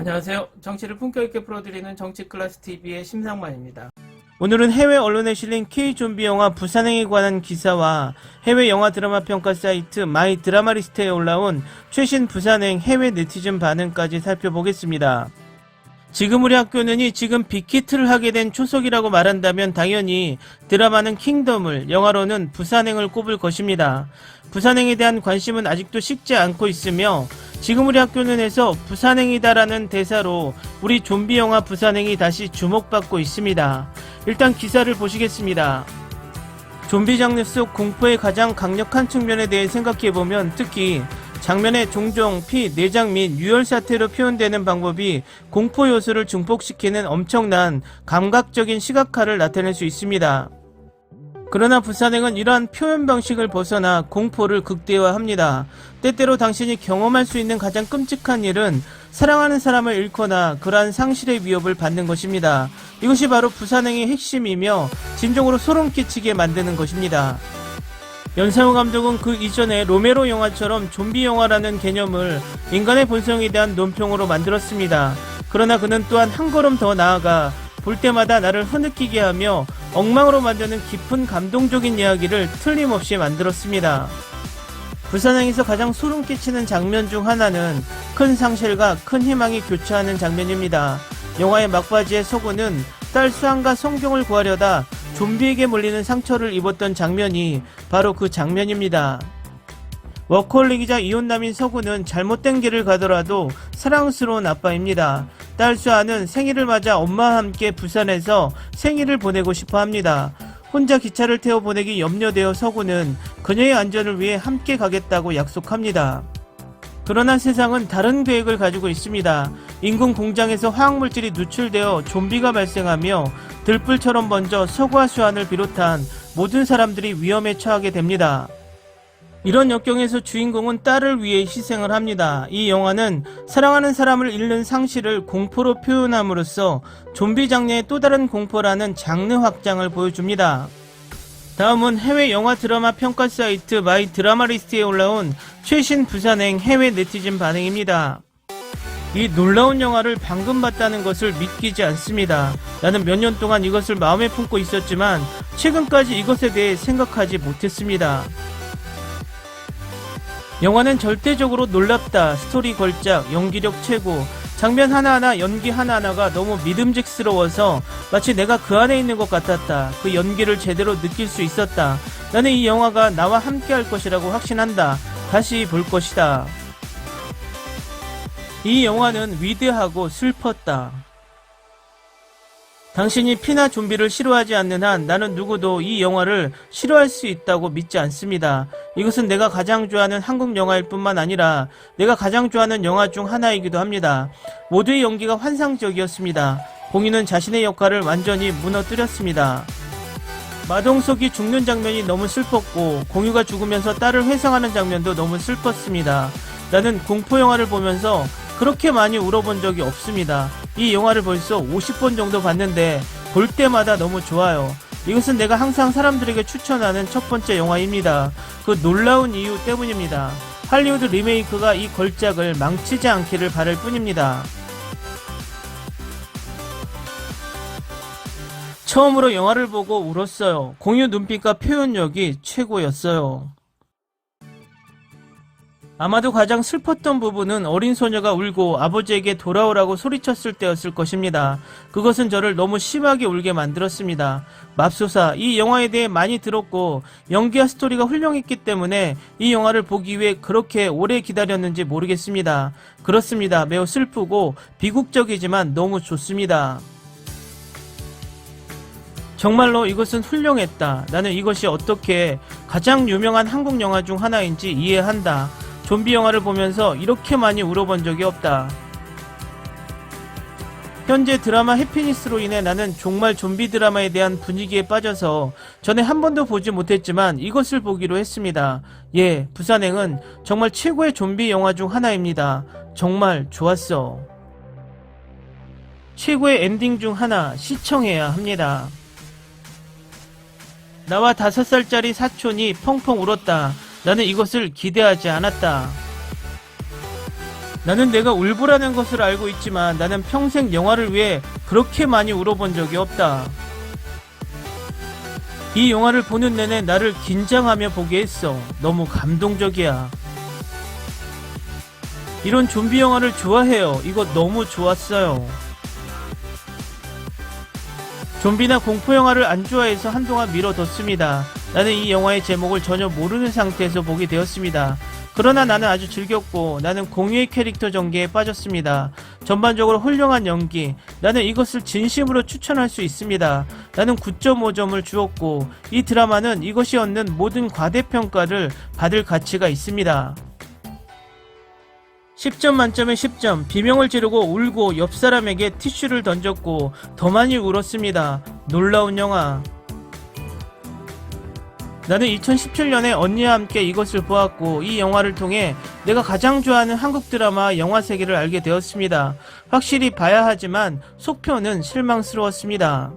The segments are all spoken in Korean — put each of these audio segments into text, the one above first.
안녕하세요. 정치를 품격 있게 풀어드리는 정치클래스TV의 심상만입니다. 오늘은 해외 언론에 실린 K-좀비 영화 부산행에 관한 기사와 해외 영화 드라마 평가 사이트 마이 드라마리스트에 올라온 최신 부산행 해외 네티즌 반응까지 살펴보겠습니다. 지금 우리 학교는이 지금 빅히트를 하게 된 초석이라고 말한다면 당연히 드라마는 킹덤을, 영화로는 부산행을 꼽을 것입니다. 부산행에 대한 관심은 아직도 식지 않고 있으며 지금 우리 학교는에서 부산행이다라는 대사로 우리 좀비 영화 부산행이 다시 주목받고 있습니다. 일단 기사를 보시겠습니다. 좀비 장르 속 공포의 가장 강력한 측면에 대해 생각해보면 특히 장면에 종종 피, 내장 및 유혈 사태로 표현되는 방법이 공포 요소를 증폭시키는 엄청난 감각적인 시각화를 나타낼 수 있습니다. 그러나 부산행은 이러한 표현 방식을 벗어나 공포를 극대화합니다. 때때로 당신이 경험할 수 있는 가장 끔찍한 일은 사랑하는 사람을 잃거나 그러한 상실의 위협을 받는 것입니다. 이것이 바로 부산행의 핵심이며 진정으로 소름 끼치게 만드는 것입니다. 연상호 감독은 그 이전에 로메로 영화처럼 좀비 영화라는 개념을 인간의 본성에 대한 논평으로 만들었습니다. 그러나 그는 또한 한 걸음 더 나아가 볼 때마다 나를 흐느끼게 하며 엉망으로 만드는 깊은 감동적인 이야기를 틀림없이 만들었습니다. 부산행에서 가장 소름 끼치는 장면 중 하나는 큰 상실과 큰 희망이 교차하는 장면입니다. 영화의 막바지에 서구는 딸 수안과 성경을 구하려다 좀비에게 몰리는 상처를 입었던 장면이 바로 그 장면입니다. 워커홀릭이자 이혼남인 서구는 잘못된 길을 가더라도 사랑스러운 아빠입니다. 딸 수아는 생일을 맞아 엄마와 함께 부산에서 생일을 보내고 싶어 합니다. 혼자 기차를 태워 보내기 염려되어 서구는 그녀의 안전을 위해 함께 가겠다고 약속합니다. 그러나 세상은 다른 계획을 가지고 있습니다. 인근 공장에서 화학물질이 누출되어 좀비가 발생하며 들불처럼 번져 서구와 수안을 비롯한 모든 사람들이 위험에 처하게 됩니다. 이런 역경에서 주인공은 딸을 위해 희생을 합니다. 이 영화는 사랑하는 사람을 잃는 상실을 공포로 표현함으로써 좀비 장르의 또 다른 공포라는 장르 확장을 보여줍니다. 다음은 해외 영화 드라마 평가 사이트 마이 드라마리스트에 올라온 최신 부산행 해외 네티즌 반응입니다. 이 놀라운 영화를 방금 봤다는 것을 믿기지 않습니다. 나는 몇 년 동안 이것을 마음에 품고 있었지만 최근까지 이것에 대해 생각하지 못했습니다. 영화는 절대적으로 놀랍다. 스토리 걸작, 연기력 최고, 장면 하나하나, 연기 하나하나가 너무 믿음직스러워서 마치 내가 그 안에 있는 것 같았다. 그 연기를 제대로 느낄 수 있었다. 나는 이 영화가 나와 함께 할 것이라고 확신한다. 다시 볼 것이다. 이 영화는 위대하고 슬펐다. 당신이 피나 좀비를 싫어하지 않는 한 나는 누구도 이 영화를 싫어할 수 있다고 믿지 않습니다. 이것은 내가 가장 좋아하는 한국 영화일 뿐만 아니라 내가 가장 좋아하는 영화 중 하나이기도 합니다. 모두의 연기가 환상적이었습니다. 공유는 자신의 역할을 완전히 무너뜨렸습니다. 마동석이 죽는 장면이 너무 슬펐고 공유가 죽으면서 딸을 회상하는 장면도 너무 슬펐습니다. 나는 공포영화를 보면서 그렇게 많이 울어본 적이 없습니다. 이 영화를 벌써 50번 정도 봤는데 볼 때마다 너무 좋아요. 이것은 내가 항상 사람들에게 추천하는 첫 번째 영화입니다. 그 놀라운 이유 때문입니다. 할리우드 리메이크가 이 걸작을 망치지 않기를 바랄 뿐입니다. 처음으로 영화를 보고 울었어요. 공유 눈빛과 표현력이 최고였어요. 아마도 가장 슬펐던 부분은 어린 소녀가 울고 아버지에게 돌아오라고 소리쳤을 때였을 것입니다. 그것은 저를 너무 심하게 울게 만들었습니다. 맙소사, 이 영화에 대해 많이 들었고 연기와 스토리가 훌륭했기 때문에 이 영화를 보기 위해 그렇게 오래 기다렸는지 모르겠습니다. 그렇습니다. 매우 슬프고 비극적이지만 너무 좋습니다. 정말로 이것은 훌륭했다. 나는 이것이 어떻게 가장 유명한 한국 영화 중 하나인지 이해한다. 좀비 영화를 보면서 이렇게 많이 울어본 적이 없다. 현재 드라마 해피니스로 인해 나는 정말 좀비 드라마에 대한 분위기에 빠져서 전에 한 번도 보지 못했지만 이것을 보기로 했습니다. 예, 부산행은 정말 최고의 좀비 영화 중 하나입니다. 정말 좋았어. 최고의 엔딩 중 하나 시청해야 합니다. 나와 5살짜리 사촌이 펑펑 울었다. 나는 이것을 기대하지 않았다. 나는 내가 울보라는 것을 알고 있지만 나는 평생 영화를 위해 그렇게 많이 울어본 적이 없다. 이 영화를 보는 내내 나를 긴장하며 보게 했어. 너무 감동적이야. 이런 좀비 영화를 좋아해요. 이거 너무 좋았어요. 좀비나 공포 영화를 안 좋아해서 한동안 미뤄뒀습니다. 나는 이 영화의 제목을 전혀 모르는 상태에서 보게 되었습니다. 그러나 나는 아주 즐겼고 나는 공유의 캐릭터 전개에 빠졌습니다. 전반적으로 훌륭한 연기, 나는 이것을 진심으로 추천할 수 있습니다. 나는 9.5점을 주었고 이 드라마는 이것이 얻는 모든 과대평가를 받을 가치가 있습니다. 10점 만점에 10점. 비명을 지르고 울고 옆 사람에게 티슈를 던졌고 더 많이 울었습니다. 놀라운 영화. 나는 2017년에 언니와 함께 이것을 보았고 이 영화를 통해 내가 가장 좋아하는 한국 드라마 영화 세계를 알게 되었습니다. 확실히 봐야 하지만 속편은 실망스러웠습니다.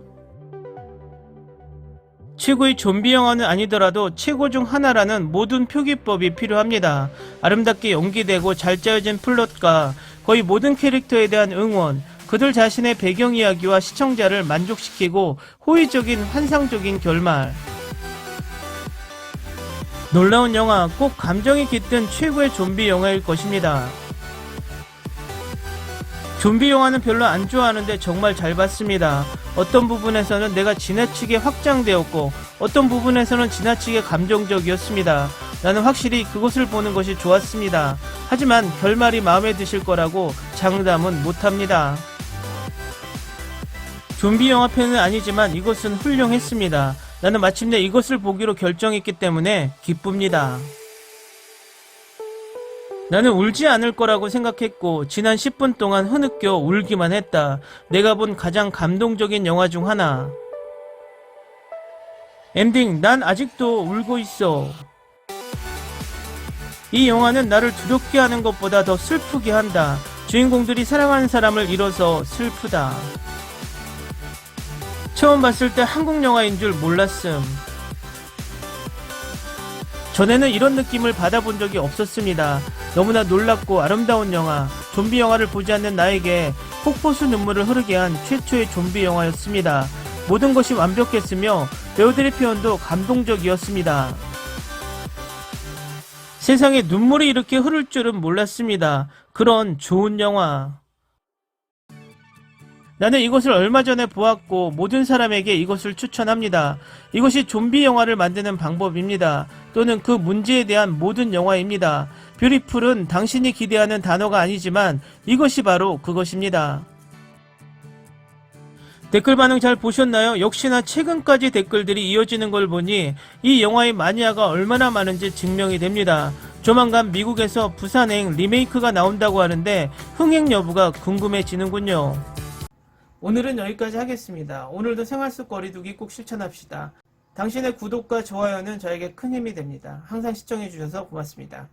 최고의 좀비 영화는 아니더라도 최고 중 하나라는 모든 표기법이 필요합니다. 아름답게 연기되고 잘 짜여진 플롯과 거의 모든 캐릭터에 대한 응원, 그들 자신의 배경 이야기와 시청자를 만족시키고 호의적인 환상적인 결말. 놀라운 영화, 꼭 감정이 깃든 최고의 좀비 영화일 것입니다. 좀비 영화는 별로 안 좋아하는데 정말 잘 봤습니다. 어떤 부분에서는 내가 지나치게 확장되었고 어떤 부분에서는 지나치게 감정적이었습니다. 나는 확실히 그것을 보는 것이 좋았습니다. 하지만 결말이 마음에 드실 거라고 장담은 못합니다. 좀비 영화 팬은 아니지만 이것은 훌륭했습니다. 나는 마침내 이것을 보기로 결정했기 때문에 기쁩니다. 나는 울지 않을 거라고 생각했고 지난 10분 동안 흐느껴 울기만 했다. 내가 본 가장 감동적인 영화 중 하나. 엔딩, 난 아직도 울고 있어. 이 영화는 나를 두렵게 하는 것보다 더 슬프게 한다. 주인공들이 사랑하는 사람을 잃어서 슬프다. 처음 봤을 때 한국 영화인 줄 몰랐음. 전에는 이런 느낌을 받아본 적이 없었습니다. 너무나 놀랍고 아름다운 영화, 좀비 영화를 보지 않는 나에게 폭포수 눈물을 흐르게 한 최초의 좀비 영화였습니다. 모든 것이 완벽했으며 배우들의 표현도 감동적이었습니다. 세상에 눈물이 이렇게 흐를 줄은 몰랐습니다. 그런 좋은 영화. 나는 이것을 얼마 전에 보았고 모든 사람에게 이것을 추천합니다. 이것이 좀비 영화를 만드는 방법입니다. 또는 그 문제에 대한 모든 영화입니다. 뷰티풀은 당신이 기대하는 단어가 아니지만 이것이 바로 그것입니다. 댓글 반응 잘 보셨나요? 역시나 최근까지 댓글들이 이어지는 걸 보니 이 영화의 마니아가 얼마나 많은지 증명이 됩니다. 조만간 미국에서 부산행 리메이크가 나온다고 하는데 흥행 여부가 궁금해지는군요. 오늘은 여기까지 하겠습니다. 오늘도 생활 속 거리두기 꼭 실천합시다. 당신의 구독과 좋아요는 저에게 큰 힘이 됩니다. 항상 시청해주셔서 고맙습니다.